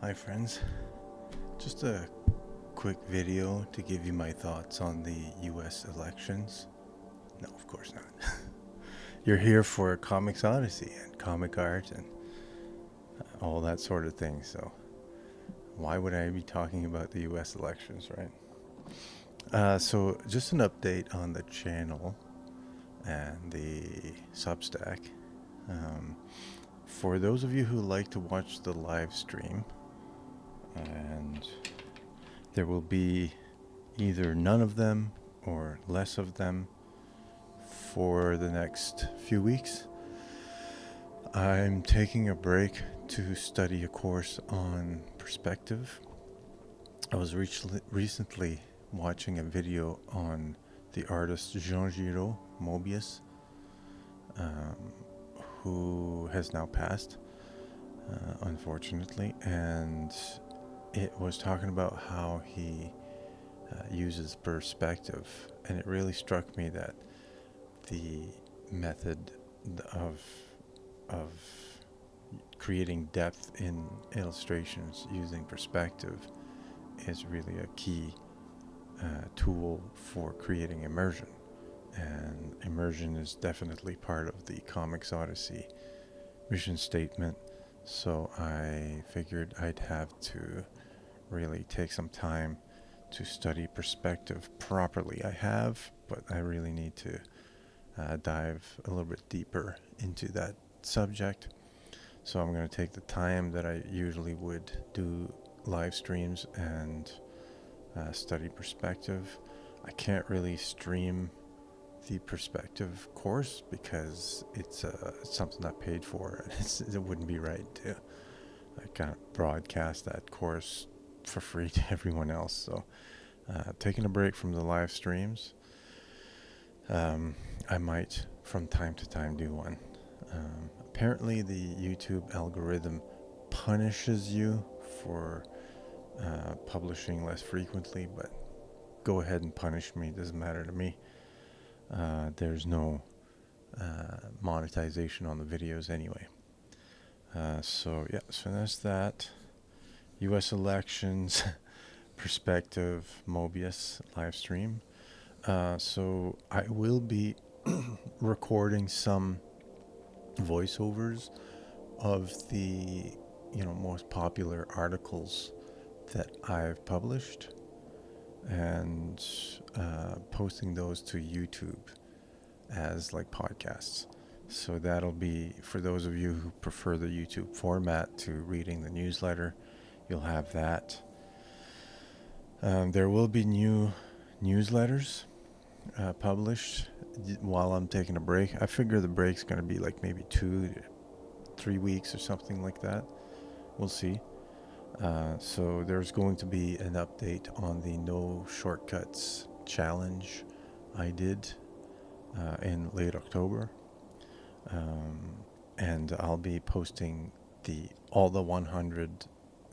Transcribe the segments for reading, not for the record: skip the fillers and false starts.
Hi friends, just a quick video to give you my thoughts on the US elections. No, of course not. You're here for Comics Odyssey and comic art and all that sort of thing, so why would I be talking about the US elections, right? So just an update on the channel and the Substack. For those of you who like to watch the live stream, and there will be either none of them or less of them for the next few weeks. I'm taking a break to study a course on perspective. I was recently watching a video on the artist Jean Giraud Mobius, who has now passed, unfortunately, and it was talking about how he uses perspective, and it really struck me that the method of creating depth in illustrations using perspective is really a key tool for creating immersion, and immersion is definitely part of the Comics Odyssey mission statement. So I figured I'd have to really take some time to study perspective properly. I have, but I really need to dive a little bit deeper into that subject. So I'm going to take the time that I usually would do live streams and study perspective. I can't really stream the perspective course because it's something I paid for, and it wouldn't be right to I can't broadcast that course for free to everyone else. So taking a break from the live streams. I might from time to time do one. Apparently the YouTube algorithm punishes you for publishing less frequently, but go ahead and punish me. It doesn't matter to me. There's no monetization on the videos anyway. So that's that. US elections, perspective, Mobius live stream. So I will be recording some voiceovers of the most popular articles that I've published, and posting those to YouTube as like podcasts. So that'll be for those of you who prefer the YouTube format to reading the newsletter. You'll have that. There will be new newsletters published while I'm taking a break. I figure the break's going to be like maybe 2 to 3 weeks or something like that. We'll see. So there's going to be an update on the No Shortcuts challenge I did in late October. And I'll be posting all the 100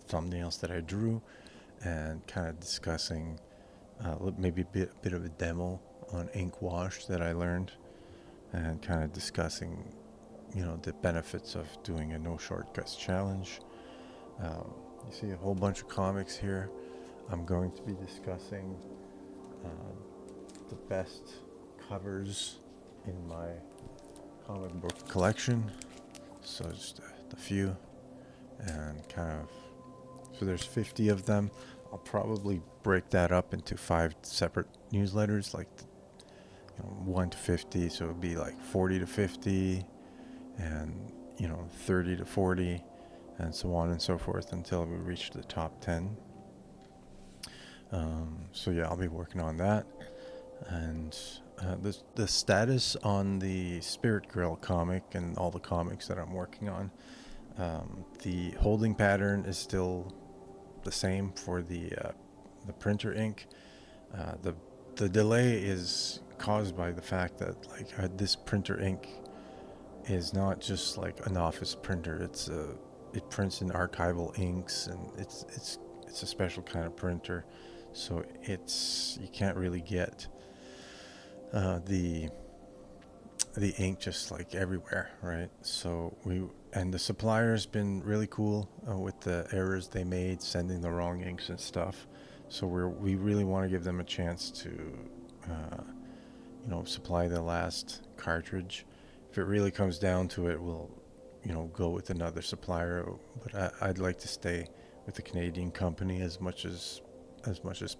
thumbnails that I drew, and kind of discussing maybe a bit of a demo on ink wash that I learned, and kind of discussing the benefits of doing a No Shortcuts challenge. You see a whole bunch of comics here. I'm going to be discussing the best covers in my comic book collection. So just a few, and so there's 50 of them. I'll probably break that up into 5 separate newsletters, like 1 to 50. So it would be like 40 to 50, and 30 to 40, and so on and so forth until we reach the top 10. So yeah, I'll be working on that. And the status on the Spirit Girl comic and all the comics that I'm working on, the holding pattern is still the same for the printer ink. The delay is caused by the fact that this printer ink is not just like an office printer. It prints in archival inks, and it's a special kind of printer. So you can't really get the the ink just like everywhere, right? So and the supplier's been really cool with the errors they made, sending the wrong inks and stuff. So we really want to give them a chance to, supply the last cartridge. If it really comes down to it, we'll, go with another supplier. But I'd like to stay with the Canadian company as much as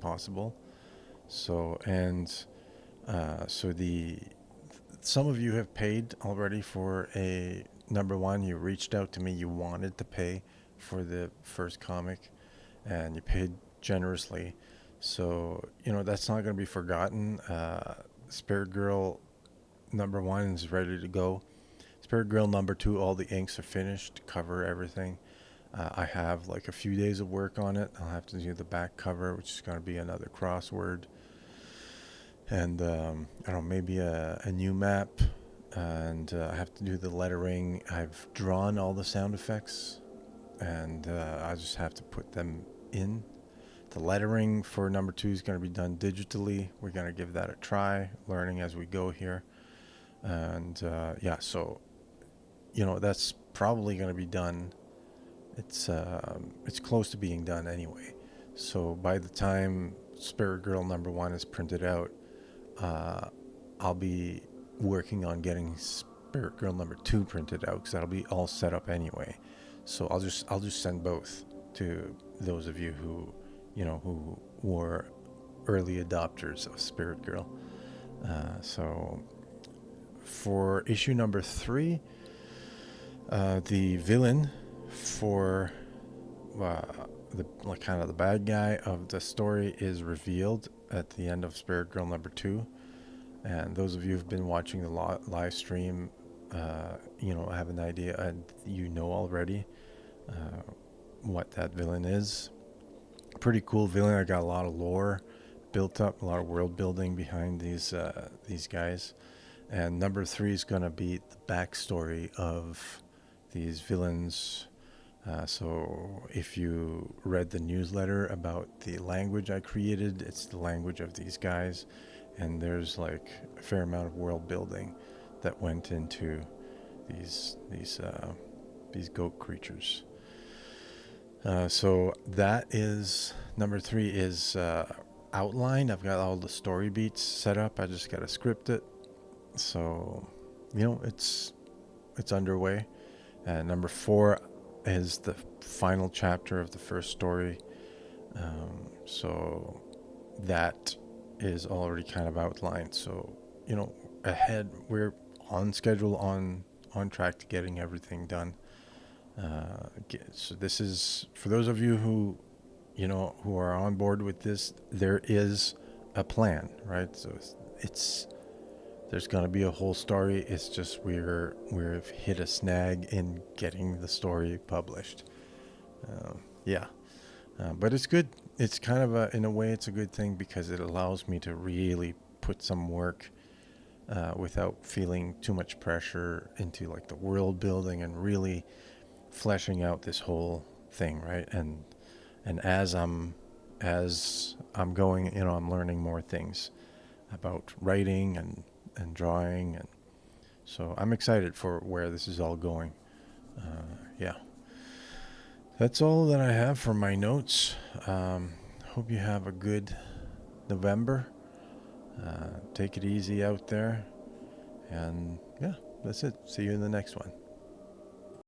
possible. So the some of you have paid already for a number one. You reached out to me. You wanted to pay for the first comic, and you paid generously. So that's not going to be forgotten. Spirit Girl number one is ready to go. Spirit Girl number two, all the inks are finished, cover everything. I have like a few days of work on it. I'll have to do the back cover, which is going to be another crossword, and I don't know, maybe a new map, and I have to do the lettering. I've drawn all the sound effects, and I just have to put them in. The lettering for number two is going to be done digitally. We're going to give that a try, learning as we go here, and so that's probably going to be done. It's close to being done anyway. So by the time Spirit Girl number one is printed out, I'll be working on getting Spirit Girl number two printed out, because that'll be all set up anyway. So I'll just send both to those of you who were early adopters of Spirit Girl. So for issue number 3, the villain for the kind of the bad guy of the story is revealed at the end of Spirit Girl number 2. And those of you who've been watching the live stream, have an idea, and already what that villain is. Pretty cool villain. I got a lot of lore built up, a lot of world building behind these guys. And number 3 is going to be the backstory of these villains. So if you read the newsletter about the language I created, it's the language of these guys. And there's like a fair amount of world building that went into these goat creatures. So that is number 3 is outlined. I've got all the story beats set up. I just got to script it. So it's underway. And number 4 is the final chapter of the first story. So that is already kind of outlined. So ahead, we're on schedule, on track to getting everything done. So this is for those of you who are on board with this. There is a plan, right? So there's going to be a whole story. It's just we've hit a snag in getting the story published. But it's good. It's kind of in a way, it's a good thing, because it allows me to really put some work without feeling too much pressure into like the world building and really fleshing out this whole thing, right? And as I'm going, I'm learning more things about writing and drawing, and so I'm excited for where this is all going. That's all that I have for my notes. Hope you have a good November. Take it easy out there, and that's it. See you in the next one.